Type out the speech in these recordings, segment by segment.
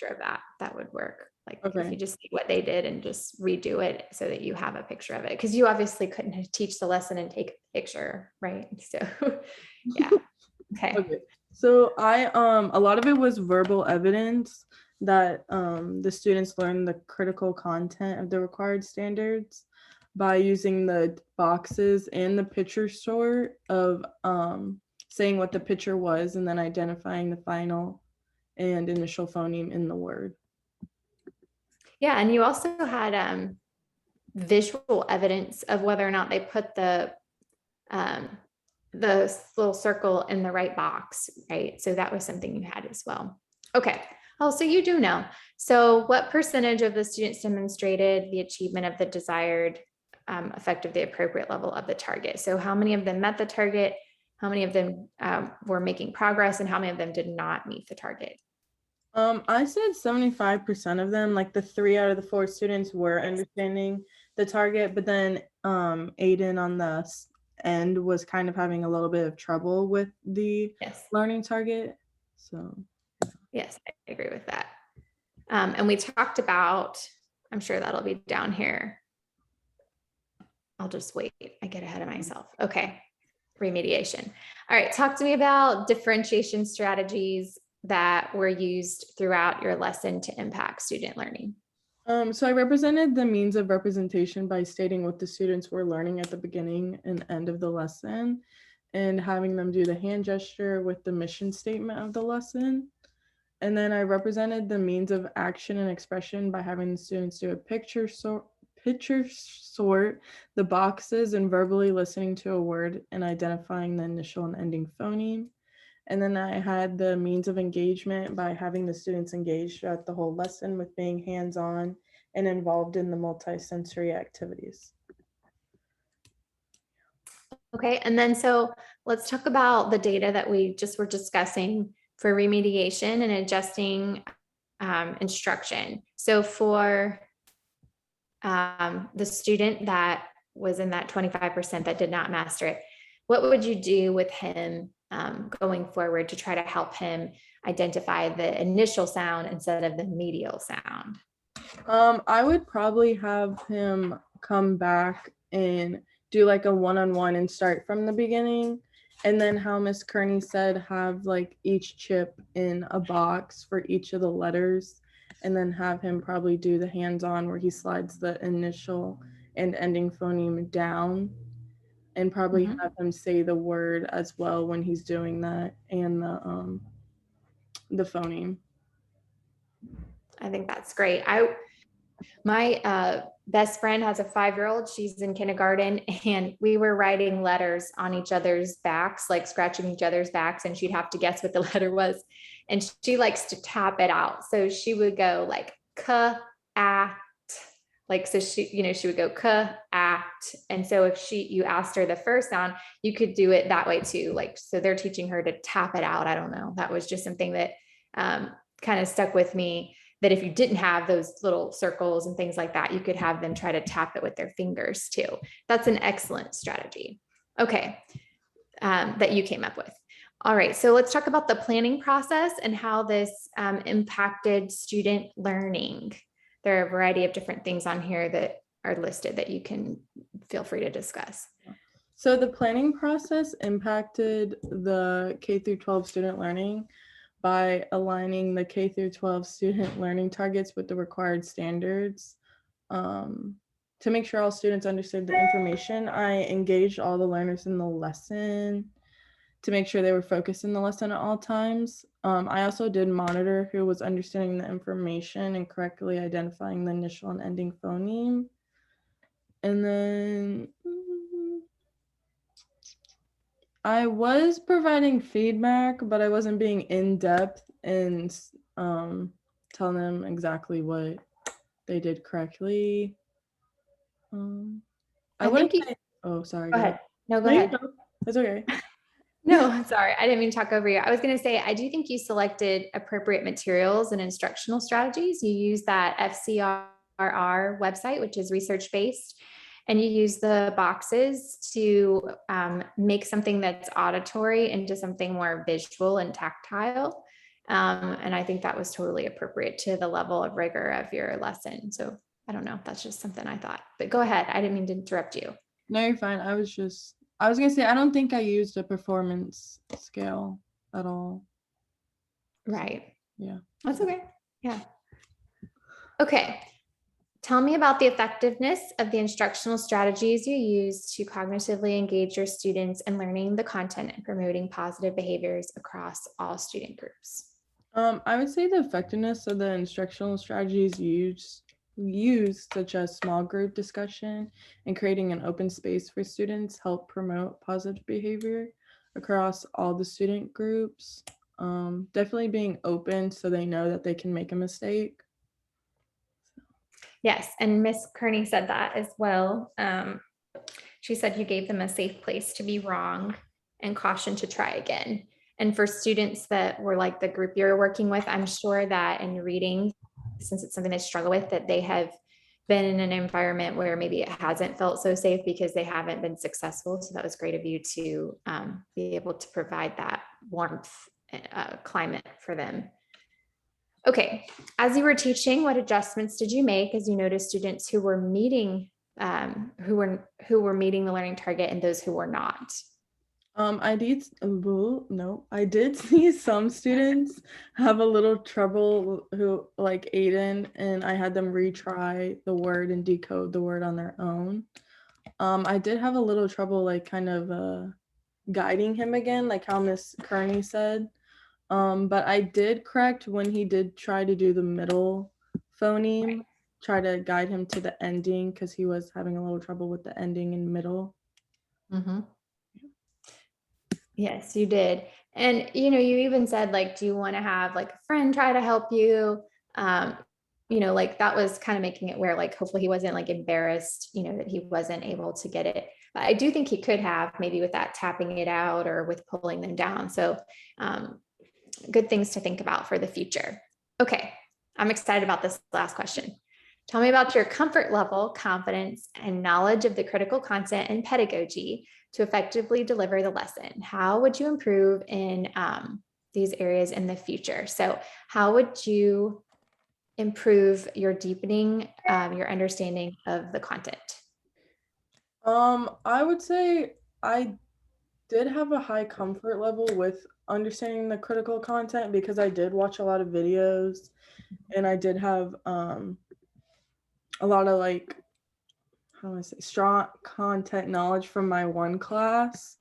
picture of that. That would work. Like if Okay. you just see what they did and just redo it so that you have a picture of it. Because you obviously couldn't teach the lesson and take a picture, right? So yeah. Okay. Okay. So a lot of it was verbal evidence that the students learned the critical content of the required standards by using the boxes and the picture sort of saying what the picture was and then identifying the final and initial phoneme in the word. Yeah. And you also had visual evidence of whether or not they put um, the little circle in the right box, right? So that was something you had as well. Okay. Oh, so you do know. So what percentage of the students demonstrated the achievement of the desired effect of the appropriate level of the target? So how many of them met the target? How many of them were making progress, and how many of them did not meet the target? I said 75% of them, like the 3 out of the 4 students were understanding the target, but then Aiden on the end was kind of having a little bit of trouble with the Yes. learning target. So Yes, I agree with that. And we talked about, I'm sure that'll be down here. I'll just wait. I get ahead of myself. Okay. Remediation. All right. Talk to me about differentiation strategies that were used throughout your lesson to impact student learning. So I represented the means of representation by stating what the students were learning at the beginning and end of the lesson and having them do the hand gesture with the mission statement of the lesson. And then I represented the means of action and expression by having the students do a picture sort the boxes and verbally listening to a word and identifying the initial and ending phoneme. And then I had the means of engagement by having the students engaged throughout the whole lesson with being hands-on and involved in the multi-sensory activities. Okay. And then so let's talk about the data that we just were discussing for remediation and adjusting instruction. So for the student that was in that 25% that did not master it, what would you do with him going forward to try to help him identify the initial sound instead of the medial sound? I would probably have him come back and do like a one-on-one and start from the beginning. And then how Miss Kearney said, have like each chip in a box for each of the letters, and then have him probably do the hands-on where he slides the initial and ending phoneme down, and probably have him say the word as well when he's doing that and the phoneme. I think that's great. My best friend has a 5-year-old. She's in kindergarten, and we were writing letters on each other's backs, like scratching each other's backs, and she'd have to guess what the letter was. And she likes to tap it out. So she would go like k-at, like, so she would go k-at. And so if you asked her the first sound, you could do it that way too. Like, so they're teaching her to tap it out. I don't know. That was just something that kind of stuck with me, that if you didn't have those little circles and things like that, you could have them try to tap it with their fingers too. That's an excellent strategy. Okay. That you came up with. All right. So let's talk about the planning process and how this impacted student learning. There are a variety of different things on here that are listed that you can feel free to discuss. So the planning process impacted the K through 12 student learning by aligning the K through 12 student learning targets with the required standards. To make sure all students understood the information, I engaged all the learners in the lesson to make sure they were focused in the lesson at all times. I also did monitor who was understanding the information and correctly identifying the initial and ending phoneme. And then I was providing feedback, but I wasn't being in depth and telling them exactly what they did correctly. I wouldn't say. Oh, sorry. Go ahead. No, go No, you ahead. go. It's okay. No, sorry. I didn't mean to talk over you. I was going to say, I do think you selected appropriate materials and instructional strategies. You use that FCRR website, which is research-based, and you use the boxes to make something that's auditory into something more visual and tactile. And I think that was totally appropriate to the level of rigor of your lesson. So I don't know, that's just something I thought, but go ahead. I didn't mean to interrupt you. No, you're fine. I was gonna say, I don't think I used a performance scale at all. Right. Yeah. That's okay. Yeah. Okay. Tell me about the effectiveness of the instructional strategies you use to cognitively engage your students in learning the content and promoting positive behaviors across all student groups. I would say the effectiveness of the instructional strategies used, such as small group discussion and creating an open space for students, help promote positive behavior across all the student groups. Definitely being open so they know that they can make a mistake. Yes, and Miss Kearney said that as well. She said you gave them a safe place to be wrong and caution to try again. And for students that were like the group you're working with, I'm sure that in reading, since it's something they struggle with, that they have been in an environment where maybe it hasn't felt so safe because they haven't been successful. So that was great of you to be able to provide that warmth climate for them. Okay, as you were teaching, what adjustments did you make as you noticed students who were meeting meeting the learning target and those who were not? I did see some students have a little trouble who like Aiden, and I had them retry the word and decode the word on their own. I did have a little trouble like kind of guiding him again, like how Miss Kearney said. But I did correct when he did try to do the middle phoneme, try to guide him to the ending because he was having a little trouble with the ending and middle. Mm-hmm. Yes, you did. And, you know, you even said, like, do you want to have like a friend try to help you? You know, like that was kind of making it where like, hopefully he wasn't like embarrassed, you know, that he wasn't able to get it. But I do think he could have maybe with that tapping it out or with pulling them down. So good things to think about for the future. Okay, I'm excited about this last question. Tell me about your comfort level, confidence, and knowledge of the critical content and pedagogy to effectively deliver the lesson. How would you improve in these areas in the future? So how would you improve your deepening, your understanding of the content? I would say I did have a high comfort level with understanding the critical content because I did watch a lot of videos and I did have a lot of like, how do I say, strong content knowledge from my one class.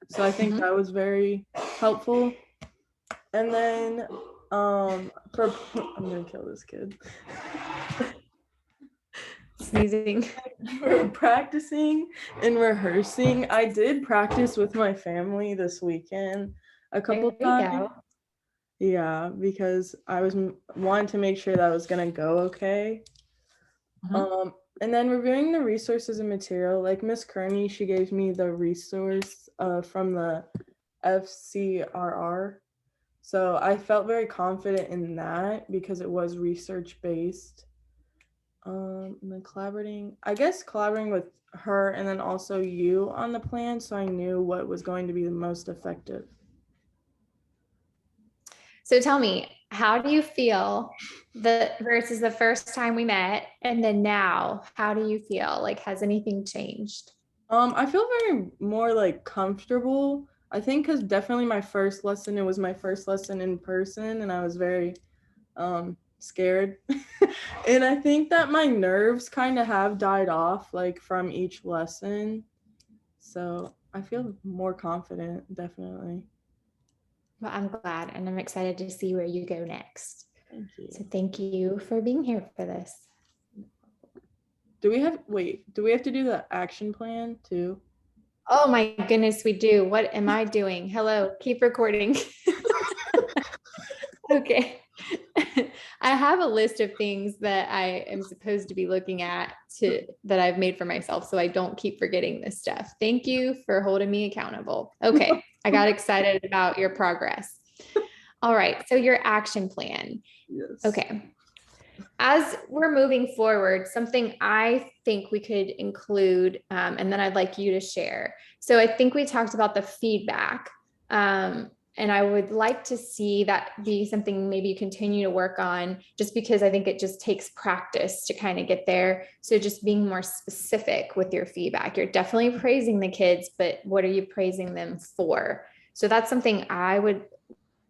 So I think that was very helpful. And then I'm gonna kill this kid. Sneezing. For practicing and rehearsing, I did practice with my family this weekend a couple times. Yeah, because I was wanting to make sure that was gonna go okay. And then reviewing the resources and material, like Miss Kearney, she gave me the resource from the FCRR. So I felt very confident in that because it was research based. And then collaborating with her and then also you on the plan, so I knew what was going to be the most effective. So tell me, how do you feel versus the first time we met and then now, how do you feel? Like, has anything changed? I feel very more like comfortable. I think because definitely my first lesson, it was my first lesson in person and I was very scared. And I think that my nerves kind of have died off like from each lesson. So I feel more confident, definitely. Well, I'm glad and I'm excited to see where you go next. Thank you. So thank you for being here for this. Do we have to do the action plan too? Oh my goodness, we do. What am I doing? Hello, keep recording. Okay. I have a list of things that I am supposed to be looking at that I've made for myself so I don't keep forgetting this stuff. Thank you for holding me accountable. Okay, I got excited about your progress. All right, so your action plan. Yes. Okay. As we're moving forward, something I think we could include, and then I'd like you to share. So I think we talked about the feedback. And I would like to see that be something maybe you continue to work on, just because I think it just takes practice to kind of get there. So just being more specific with your feedback. You're definitely praising the kids, but what are you praising them for? So that's something I would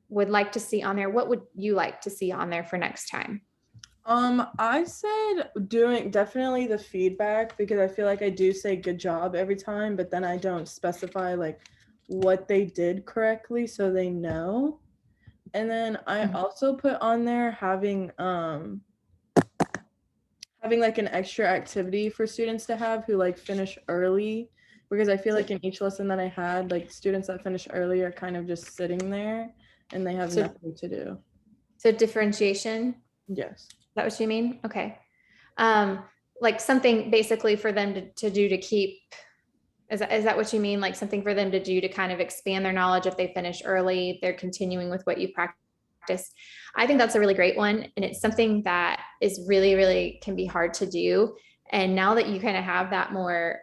like to see on there. What would you like to see on there for next time? I said doing definitely the feedback, because I feel like I do say good job every time, but then I don't specify like what they did correctly so they know. And then I Mhm. also put on there having like an extra activity for students to have who like finish early, because I feel So, like in each lesson that I had, like students that finish early are kind of just sitting there and they have so, nothing to do. so differentiation, Yes. is that what you mean? Okay. Um, like something basically for them to do to keep, is that what you mean? Like something for them to do to kind of expand their knowledge if they finish early, they're continuing with what you practice. I think that's a really great one. And it's something that is really, really can be hard to do. And now that you kind of have that more,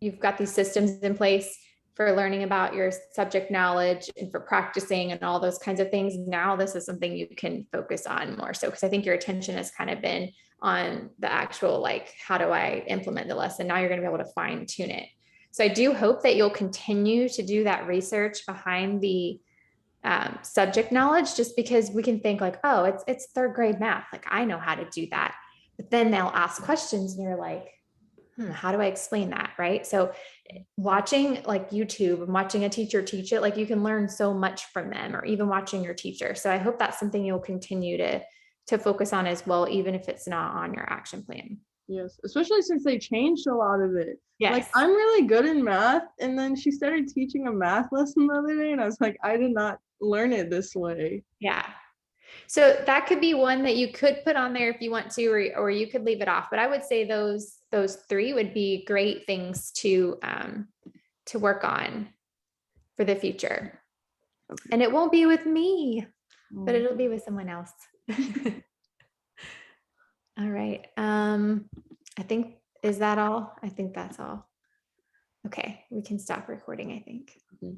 you've got these systems in place for learning about your subject knowledge and for practicing and all those kinds of things. Now this is something you can focus on more so, because I think your attention has kind of been on the actual, like, how do I implement the lesson? Now you're going to be able to fine tune it. So I do hope that you'll continue to do that research behind the subject knowledge, just because we can think like, oh, it's third grade math, like I know how to do that. But then they'll ask questions and you're like, how do I explain that? Right. So watching like YouTube and watching a teacher teach it, like you can learn so much from them, or even watching your teacher. So I hope that's something you'll continue to focus on as well, even if it's not on your action plan. Yes, especially since they changed a lot of it. Like, Yes. I'm really good in math, and then she started teaching a math lesson the other day, and I was like, I did not learn it this way. Yeah. So that could be one that you could put on there if you want to, or you could leave it off. But I would say those three would be great things to work on for the future. Okay. And it won't be with me, but Um, it'll be with someone else. All right. I think, is that all? I think that's all. Okay, we can stop recording, I think. okay.